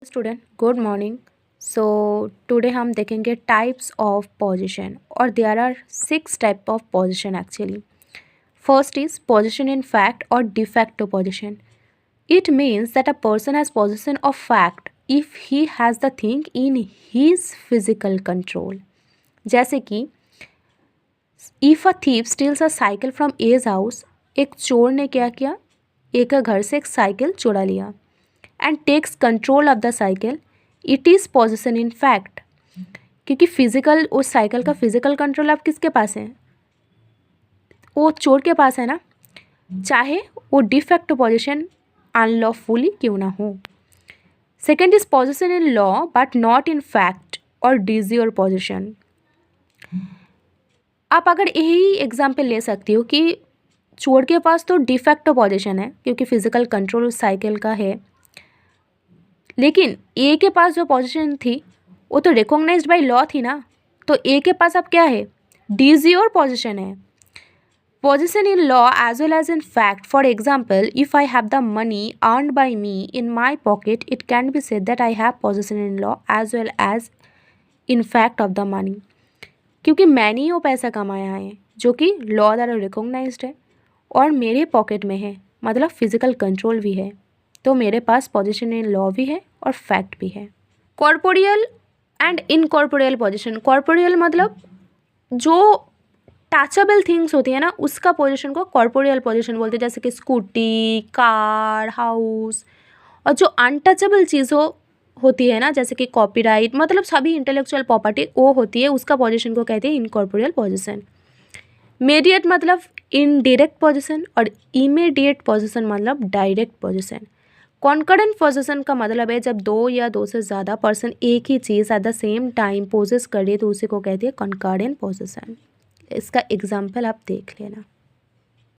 Student, good morning. So today हम देखेंगे types of position और there are 6 type of position actually. First is position in fact और de facto position. It means that a person has position of fact if he has the thing in his physical control. जैसे कि if a thief steals a cycle from his house, एक चोर ने क्या किया, एक घर से एक साइकिल चुरा लिया and takes control of the cycle, it is possession in fact. क्योंकि फिजिकल उस साइकिल का फिजिकल कंट्रोल अब किसके पास है, वो चोर के पास है ना, चाहे वो डिफैक्टो पोजीशन अनलॉफुली क्यों ना हो। Second is position in law but not in fact और डिजियोर पोजीशन। आप अगर यही एग्जाम्पल ले सकती हो कि चोर के पास तो डिफैक्टो पोजीशन है क्योंकि फिजिकल कंट्रोल उस साइकिल का है, लेकिन ए के पास जो पोजीशन थी वो तो रिकॉग्नाइज्ड बाय लॉ थी ना, तो ए के पास अब क्या है, डिजियोर पोजीशन है। Possession in law as well as in fact. For example, if I have the money earned by me in my pocket, it can be said that I have possession in law as well as in fact of the money. क्योंकि मैंने ही वो पैसा कमाया है जो कि law द्वारा recognised है और मेरे पॉकेट में है, मतलब फिजिकल कंट्रोल भी है, तो मेरे पास पोजीशन इन लॉ भी है और फैक्ट भी है। Corporeal and incorporeal position. Corporeal मतलब जो टचेबल थिंग्स होती है ना, उसका पोजीशन को कॉर्पोरियल पोजीशन बोलते हैं, जैसे कि स्कूटी, कार, हाउस। और जो अनटचेबल चीज़ों होती है ना, जैसे कि कॉपीराइट, मतलब सभी इंटेलेक्चुअल प्रॉपर्टी वो होती है, उसका पोजीशन को कहते हैं इनकॉर्पोरियल पोजीशन। मीडिएट मतलब इनडायरेक्ट पोजीशन और इमीडिएट पोजीशन मतलब डायरेक्ट पोजीशन। कॉन्करेंट पोजीशन का मतलब है जब दो या दो से ज़्यादा पर्सन एक ही चीज़ at the same time possess करे तो उसी को कहते हैं कॉन्करेंट पोजीशन। इसका एग्जाम्पल आप देख लेना।